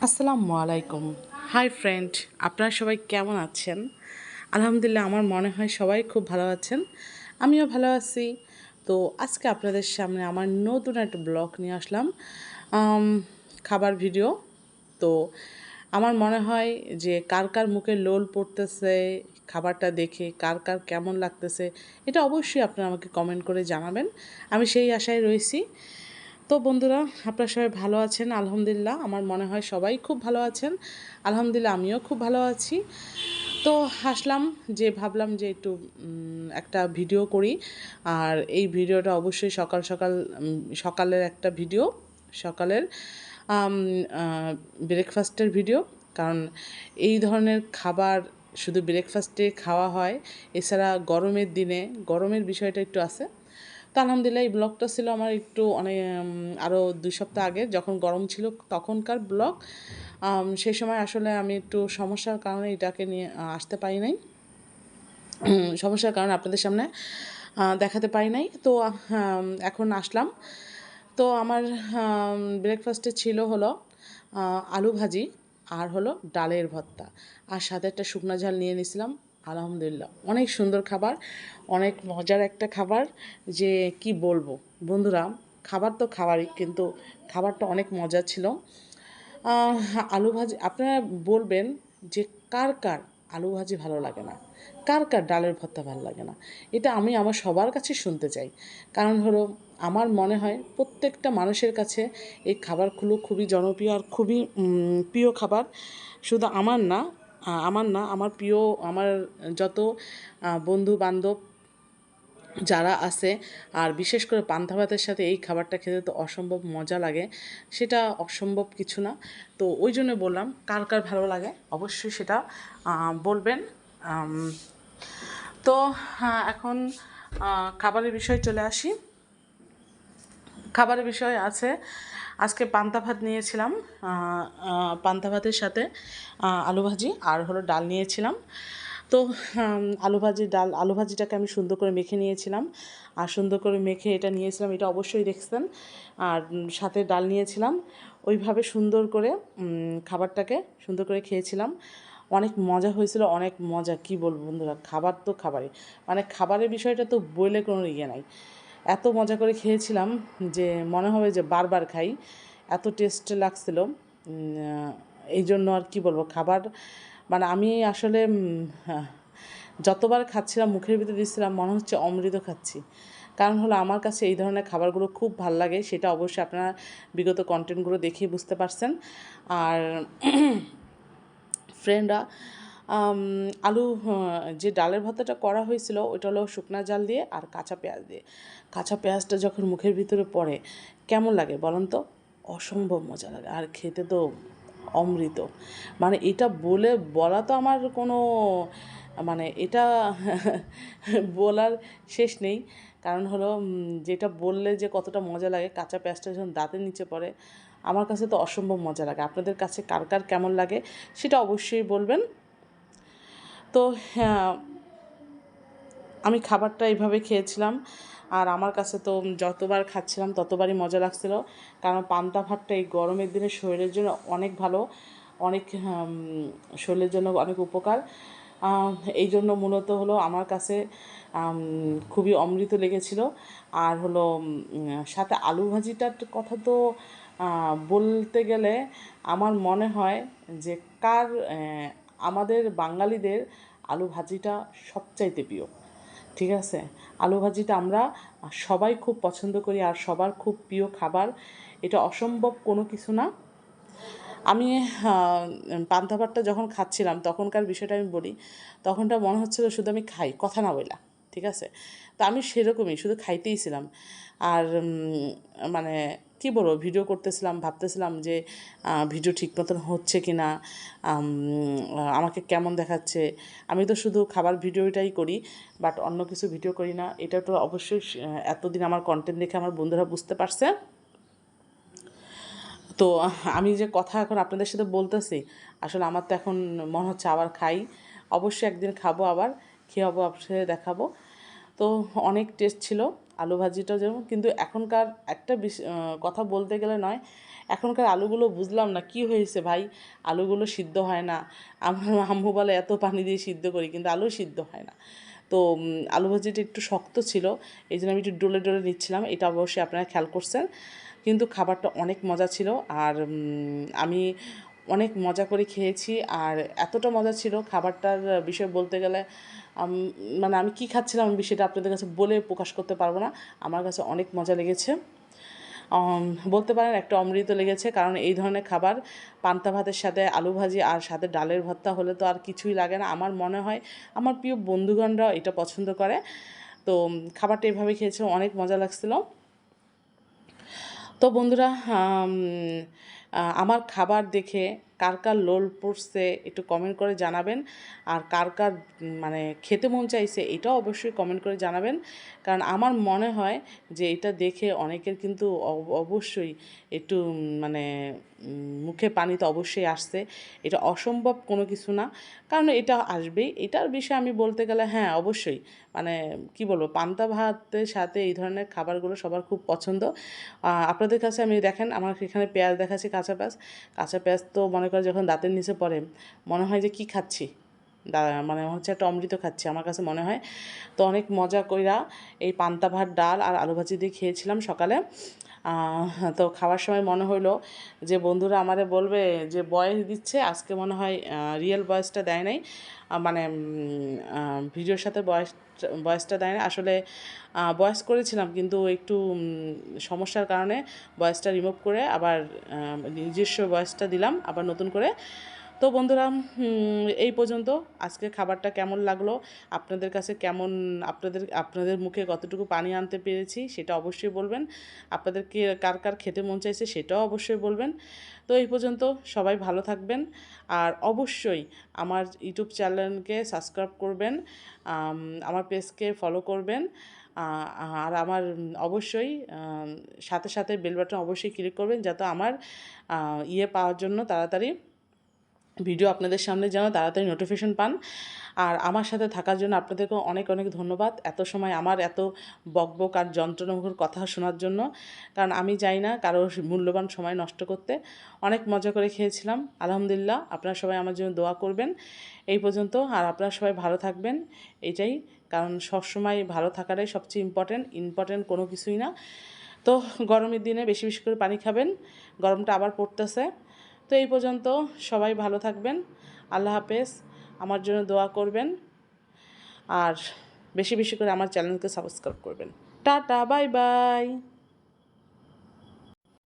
আসসালামু আলাইকুম। Hi friend, আপনারা সবাই কেমন আছেন? আলহামদুলিল্লাহ, আমার মনে হয় সবাই খুব ভালো আছেন। আমিও ভালো আছি। তো আজকে আপনাদের সামনে আমার নতুন একটা ব্লগ নিয়ে আসলাম, আম, খাবার ভিডিও। তো আমার মনে হয় যে কার কার মুখে লোল পড়তেছে খাবারটা দেখে, কার কার কেমন লাগতেছে, এটা অবশ্যই আপনারা আমাকে কমেন্ট করে জানাবেন। আমি সেই আশায় রয়েছি। তো বন্ধুরা, আপনারা সবাই ভালো আছেন? আলহামদুলিল্লাহ, আমার মনে হয় সবাই খুব ভালো আছেন। আলহামদুলিল্লাহ, আমিও খুব ভালো আছি। তো হাসলাম যে ভাবলাম যে একটু একটা ভিডিও করি। আর এই ভিডিওটা অবশ্যই সকাল সকাল সকালের একটা ভিডিও, সকালের ব্রেকফাস্টের ভিডিও। কারণ এই ধরনের খাবার শুধু ব্রেকফাস্টে খাওয়া হয়, এছাড়া গরমের দিনে গরমের বিষয়টা একটু আছে। তো আলহামদুলিল্লাহ, এই ব্লগটা ছিল আমার একটু অনেক আরও 2 সপ্তাহ আগে, যখন গরম ছিল তখনকার ব্লগ। সেই সময় আসলে আমি একটু সমস্যার কারণে এটাকে নিয়ে আসতে পারি নাই, সমস্যার কারণে আপনাদের সামনে দেখাতে পারি নাই। তো এখন আসলাম। তো আমার ব্রেকফাস্টে ছিল হলো আলু ভাজি, আর হলো ডালের ভর্তা, আর সাথে একটা শুকনা ঝাল নিয়ে নিয়েছিলাম। আলহামদুলিল্লাহ, অনেক সুন্দর খাবার, অনেক মজার একটা খাবার, যে কি বলবো বন্ধুরা। খাবার তো খাবারই, কিন্তু খাবারটা অনেক মজা ছিল। আহ, আলু ভাজি, আপনারা বলবেন যে কার কার আলু ভাজি ভালো লাগে না, কার কার ডালের ভর্তা ভালো লাগে না। এটা আমি আমার সবার কাছে শুনতে চাই। কারণ হলো, আমার মনে হয় প্রত্যেকটা মানুষের কাছে এই খাবারগুলো খুবই জনপ্রিয় আর খুবই প্রিয় খাবার। শুধু আমার প্রিয়, আমার যত বন্ধু বান্ধব যারা আছে, আর বিশেষ করে পান্তা ভাতের সাথে এই খাবারটা খেতে তো অসম্ভব মজা লাগে, সেটা অসম্ভব কিছু না। তো ওই জন্য বললাম, কার কার ভালো লাগে অবশ্যই সেটা বলবেন। আম, তো এখন খাবারের বিষয়ে চলে আসি। খাবারের বিষয় আছে, আজকে পান্তা ভাত নিয়েছিলাম, পান্তা ভাতের সাথে আলু ভাজি আর হলো ডাল নিয়েছিলাম। তো আলু ভাজিটাকে আমি সুন্দর করে মেখে নিয়েছিলাম, আর সুন্দর করে মেখে এটা নিয়েছিলাম, এটা অবশ্যই দেখছেন। আর সাথে ডাল নিয়েছিলাম, ওইভাবে সুন্দর করে খাবারটাকে সুন্দর করে খেয়েছিলাম। অনেক মজা হয়েছিল, অনেক মজা, কি বলবো বন্ধুরা। খাবার তো খাবারই, মানে খাবারের বিষয়টা তো বলে কোনো ইয়ে নাই। এত মজা করে খেয়েছিলাম যে মনে হবে যে বারবার খাই, এত টেস্ট লাগছিল। এই জন্য আর কি বলবো, খাবার মানে আমি আসলে যতবার খাচ্ছিলাম মুখের ভিতরে দিচ্ছিলাম, মনে হচ্ছে অমৃত খাচ্ছি। কারণ হলো, আমার কাছে এই ধরনের খাবারগুলো খুব ভাল লাগে, সেটা অবশ্যই আপনারা বিগত কন্টেন্টগুলো দেখেই বুঝতে পারছেন। আর ফ্রেন্ডরা, আলু যে ডালের ভর্তাটা করা হয়েছিল ওইটা হলো শুকনা জাল দিয়ে আর কাঁচা পেঁয়াজ দিয়ে। কাঁচা পেঁয়াজটা যখন মুখের ভিতরে পড়ে কেমন লাগে বলেন তো? অসম্ভব মজা লাগে, আর খেতে তো অমৃত। মানে এটা বলা তো আমার কোনো, মানে এটা বলার শেষ নেই। কারণ হলো, যেটা বললে যে কতটা মজা লাগে, কাঁচা পেঁয়াজটা যখন দাঁতের নিচে পড়ে, আমার কাছে তো অসম্ভব মজা লাগে। আপনাদের কাছে কার কার কেমন লাগে সেটা অবশ্যই বলবেন। তো আমি খাবারটা এইভাবে খেয়েছিলাম, আর আমার কাছে তো যতবার খাচ্ছিলাম ততবারই মজা লাগছিল। কারণ পান্তা ভাতটা এই গরমের দিনে শরীরের জন্য অনেক ভালো, অনেক শরীরের জন্য অনেক উপকার। এই জন্য মূলত হলো আমার কাছে খুবই অমৃত লেগেছিল। আর হলো সাথে আলু ভাজিটার কথা তো বলতে গেলে আমার মনে হয় যে আমাদের বাঙালিদের আলু ভাজিটা সবচাইতে প্রিয়। ঠিক আছে, আলু ভাজিটা আমরা সবাই খুব পছন্দ করি, আর সবার খুব প্রিয় খাবার, এটা অসম্ভব কোনো কিছু না। আমি পান্তা ভাতটা যখন খাচ্ছিলাম তখনকার বিষয়টা আমি বলি, তখনটা মনে হচ্ছিলো শুধু আমি খাই, কথা না বইলা। ঠিক আছে, তো আমি সেরকমই শুধু খাইতেই ছিলাম। আর মানে কী বলবো, ভিডিও করতেছিলাম, ভাবতেছিলাম যে ভিডিও ঠিক মতন হচ্ছে কি না, আমাকে কেমন দেখাচ্ছে। আমি তো শুধু খাবার ভিডিওটাই করি, বাট অন্য কিছু ভিডিও করি না। এটা তো অবশ্যই এতদিন আমার কন্টেন্ট দেখে আমার বন্ধুরা বুঝতে পারছে। তো আমি যে কথা এখন আপনাদের সাথে বলতেছি, আসলে আমার তো এখন মনে হচ্ছে আবার খাই। অবশ্যই একদিন খাবো, আবার খেয়ে আপনাদের দেখাবো। তো অনেক টেস্ট ছিল। আলু ভাজিটাও যেমন, কিন্তু এখনকার একটা কথা বলতে গেলে নয়, এখনকার আলুগুলো বুঝলাম না কি হয়েছে ভাই, আলুগুলো সিদ্ধ হয় না। আমার আম্মু বলে এত পানি দিয়ে সিদ্ধ করি, কিন্তু আলু সিদ্ধ হয় না। তো আলু ভাজিটা একটু শক্ত ছিল, এই জন্য আমি একটু ডলে ডলে নিচ্ছিলাম, এটা অবশ্যই আপনারা খেয়াল করছেন। কিন্তু খাবারটা অনেক মজা ছিল, আর আমি অনেক মজা করে খেয়েছি। আর এতটা মজা ছিল খাবারটার বিষয়ে বলতে গেলে, মানে আমি কী খাচ্ছিলাম আমি বিষয়টা আপনাদের কাছে বলে প্রকাশ করতে পারবো না। আমার কাছে অনেক মজা লেগেছে, বলতে পারেন একটা অমৃত লেগেছে। কারণ এই ধরনের খাবার পান্তা ভাতের সাথে আলু ভাজি আর সাথে ডালের ভর্তা হলে তো আর কিছুই লাগে না। আমার মনে হয় আমার প্রিয় বন্ধুগণরাও এটা পছন্দ করে। তো খাবারটা এভাবে খেয়েছে, অনেক মজা লাগছিলো। তো বন্ধুরা, আমার খাবার দেখে কার কার লোল পড়ছে একটু কমেন্ট করে জানাবেন। আর কার কার মানে খেতে মন চাইছে এটাও অবশ্যই কমেন্ট করে জানাবেন। কারণ আমার মনে হয় যে এটা দেখে অনেকের কিন্তু অবশ্যই একটু মানে মুখে পানি তো অবশ্যই আসছে। এটা অসম্ভব কোনো কিছু না, কারণ এটা আসবেই। এটার বিষয়ে আমি বলতে গেলে হ্যাঁ অবশ্যই, মানে কি বলবো, পান্তা ভাতের সাথে এই ধরনের খাবারগুলো সবার খুব পছন্দ। আপনাদের কাছে আমি দেখেন আমার এখানে পেঁয়াজ দেখাচ্ছি, কাঁচা পেঁয়াজ। কাঁচা পেঁয়াজ তো মনে করে যখন দাঁতের নিচে পড়ে মনে হয় যে কী খাচ্ছি, মানে হচ্ছে একটা অমৃত খাচ্ছি আমার কাছে মনে হয়। তো অনেক মজা কইরা এই পান্তা ভাত, ডাল আর আলু ভাজি দিয়ে খেয়েছিলাম সকালে। তো খাওয়ার সময় মনে হলো যে বন্ধুরা আমারে বলবে যে বয়েস দিচ্ছে, আজকে মনে হয় রিয়েল বয়েসটা দেয় নাই, মানে ভিডিওর সাথে বয়েসটা দেয় না। আসলে বয়েস করেছিলাম, কিন্তু একটু সমস্যার কারণে বয়েসটা রিমুভ করে আবার নিজস্ব বয়েসটা দিলাম আবার নতুন করে। তো বন্ধুরা, এই পর্যন্ত। আজকে খাবারটা কেমন লাগলো, আপনাদের কাছে কেমন, আপনাদের মুখে কতটুকু পানি আনতে পেরেছি সেটা অবশ্যই বলবেন। আপনাদেরকে কার কার খেতে মন চাইছে সেটাও অবশ্যই বলবেন। তো এই পর্যন্ত, সবাই ভালো থাকবেন। আর অবশ্যই আমার ইউটিউব চ্যানেলকে সাবস্ক্রাইব করবেন, আমার পেজকে ফলো করবেন। আর আমার অবশ্যই সাথে সাথে বেল বাটন অবশ্যই ক্লিক করবেন, যাতে আমার পাওয়ার জন্য তাড়াতাড়ি ভিডিও আপনাদের সামনে যেন তাড়াতাড়ি নোটিফিকেশন পান। আর আমার সাথে থাকার জন্য আপনাদেরকে অনেক অনেক ধন্যবাদ, এত সময় আমার এত বকবক আর যন্ত্রণামুখর কথা শোনার জন্য। কারণ আমি চাই না কারো মূল্যবান সময় নষ্ট করতে। অনেক মজা করে খেয়েছিলাম, আলহামদুলিল্লাহ। আপনারা সবাই আমার জন্য দোয়া করবেন। এই পর্যন্ত, আর আপনারা সবাই ভালো থাকবেন, এটাই। কারণ সবসময় ভালো থাকাটাই সবচেয়ে ইম্পর্টেন্ট কোনো কিছুই না। তো গরমের দিনে বেশি বেশি করে পানি খাবেন, গরমটা আবার পড়তেছে। তো এই পর্যন্ত, সবাই ভালো থাকবেন। আল্লাহ হাফেজ। আমার জন্য দোয়া করবেন, আর বেশি বেশি করে আমার চ্যানেলকে সাবস্ক্রাইব করবেন। Tata, bye bye.